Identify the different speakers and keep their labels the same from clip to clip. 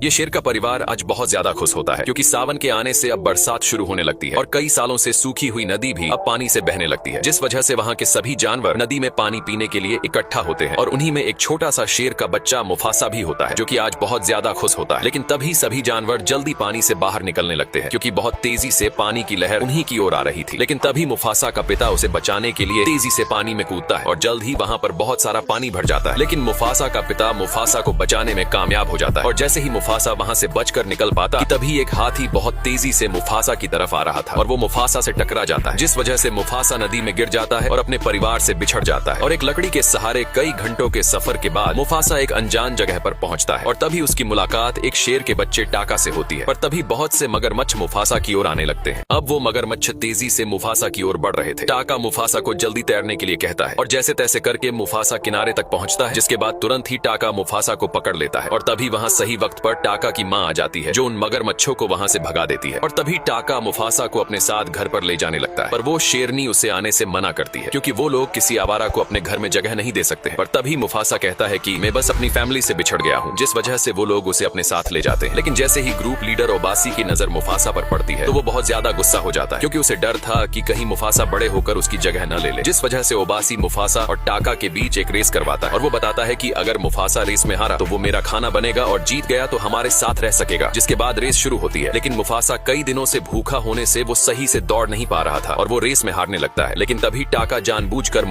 Speaker 1: ये शेर का परिवार आज बहुत ज्यादा खुश होता है क्योंकि सावन के आने से अब बरसात शुरू होने लगती है और कई सालों से सूखी हुई नदी भी अब पानी से बहने लगती है, जिस वजह से वहाँ के सभी जानवर नदी में पानी पीने के लिए इकट्ठा होते हैं और उन्हीं में एक छोटा सा शेर का बच्चा मुफासा भी होता है जो कि आज बहुत ज्यादा खुश होता है। लेकिन तभी सभी जानवर जल्दी पानी से बाहर निकलने लगते हैं क्योंकि बहुत तेजी से पानी की लहर उन्हीं की ओर आ रही थी। लेकिन तभी मुफासा का पिता उसे बचाने के लिए तेजी से पानी में कूदता है और जल्द ही वहाँ पर बहुत सारा पानी भर जाता है। लेकिन मुफासा का पिता मुफासा को बचाने में कामयाब हो जाता है और जैसे ही मुफासा वहाँ से बचकर निकल पाता कि तभी एक हाथी बहुत तेजी से मुफासा की तरफ आ रहा था और वो मुफासा से टकरा जाता है, जिस वजह से मुफासा नदी में गिर जाता है और अपने परिवार से बिछड़ जाता है। और एक लकड़ी के सहारे कई घंटों के सफर के बाद मुफासा एक अनजान जगह पर पहुंचता है और तभी उसकी मुलाकात एक शेर के बच्चे टाका से होती है। पर तभी बहुत से मगरमच्छ मुफासा की ओर आने लगते हैं। अब वो मगरमच्छ तेजी से मुफासा की ओर बढ़ रहे थे। टाका मुफासा को जल्दी तैरने के लिए कहता है और जैसे तैसे करके मुफासा किनारे तक पहुंचता है, जिसके बाद तुरंत ही टाका मुफासा को पकड़ लेता है। और तभी वहाँ सही वक्त पर टाका की माँ आ जाती है जो उन मगरमच्छों को वहाँ से भगा देती है। और तभी टाका मुफासा को अपने साथ घर पर ले जाने लगता है, पर वो शेरनी उसे आने से मना करती है क्योंकि वो लोग किसी आवारा को अपने घर में जगह नहीं दे सकते। पर तभी मुफासा कहता है कि मैं बस अपनी फैमिली से बिछड़ गया हूँ, जिस वजह से वो लोग उसे अपने साथ ले जाते हैं। लेकिन जैसे ही ग्रुप लीडर ओबासी की नजर मुफासा पर पड़ती है तो वो बहुत ज्यादा गुस्सा हो जाता है क्योंकि उसे डर था कि कहीं मुफासा बड़े होकर उसकी जगह न ले ले, जिस वजह से ओबासी मुफासा और टाका के बीच एक रेस करवाता है और वो बताता है कि अगर मुफासा रेस में हारा तो वो मेरा खाना बनेगा और जीत गया तो हमारे साथ रह सकेगा। जिसके बाद रेस शुरू होती है, लेकिन मुफासा कई दिनों से भूखा होने से वो सही से दौड़ नहीं पा रहा था और वो रेस में हारने लगता है। लेकिन तभी टाका जानबूझकर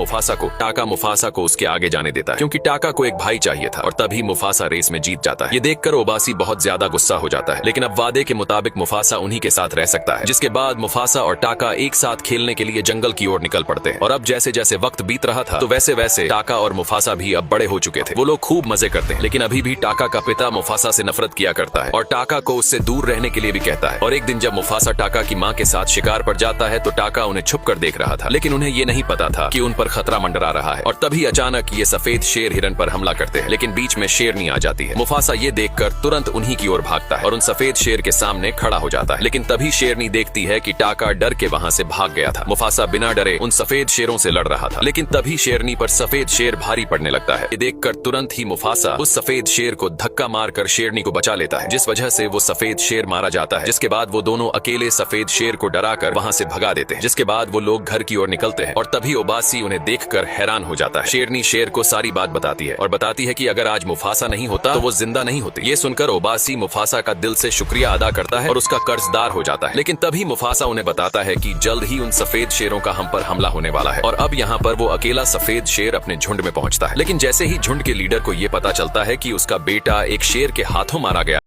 Speaker 1: टाका मुफासा को उसके आगे जाने देता है क्योंकि टाका को एक भाई चाहिए था और तभी मुफासा रेस में जीत जाता है। ये देखकर ओबासी बहुत ज्यादा गुस्सा हो जाता है, लेकिन अब वादे के मुताबिक मुफासा उन्हीं के साथ रह सकता है। जिसके बाद मुफासा और टाका एक साथ खेलने के लिए जंगल की ओर निकल पड़ते हैं और अब जैसे जैसे वक्त बीत रहा था तो वैसे वैसे टाका और मुफासा भी अब बड़े हो चुके थे। वो लोग खूब मजे करते हैं, लेकिन अभी भी टाका का पिता मुफासा से नफरत किया करता है और टाका को उससे दूर रहने के लिए भी कहता है। और एक दिन जब मुफासा टाका की माँ के साथ शिकार पर जाता है तो टाका उन्हें छुप कर देख रहा था, लेकिन उन्हें ये नहीं पता था कि उन पर खतरा मंडरा रहा है। और तभी अचानक ये सफेद शेर हिरन पर हमला करते हैं, लेकिन बीच में शेरनी आ जाती है। मुफासा ये देखकर तुरंत उन्हीं की ओर भागता है और उन सफेद शेर के सामने खड़ा हो जाता है। लेकिन तभी शेरनी देखती है कि टाका डर के वहाँ से भाग गया था। मुफासा बिना डरे उन सफेद शेरों से लड़ रहा था, लेकिन तभी शेरनी पर सफेद शेर भारी पड़ने लगता है। ये देखकर तुरंत ही मुफासा उस सफेद शेर को धक्का मारकर शेरनी को बचा लेता है, जिस वजह से वो सफेद शेर मारा जाता है। जिसके बाद वो दोनों अकेले सफेद शेर को डराकर वहाँ से भगा देते हैं। जिसके बाद वो लोग घर की ओर निकलते हैं और तभी ओबासी उन्हें देखकर हैरान हो जाता है। शेरनी शेर को सारी बात बताती है और बताती है कि अगर आज मुफासा नहीं होता तो वो जिंदा नहीं होती। ये सुनकर ओबासी मुफासा का दिल से शुक्रिया अदा करता है और उसका कर्जदार हो जाता है। लेकिन तभी मुफासा उन्हें बताता है कि जल्द ही उन सफेद शेरों का हम पर हमला होने वाला है और अब यहाँ पर वो अकेला सफेद शेर अपने झुंड में पहुंचता है। लेकिन जैसे ही झुंड के लीडर को ये पता चलता है कि उसका बेटा एक शेर के हाथों मारा गया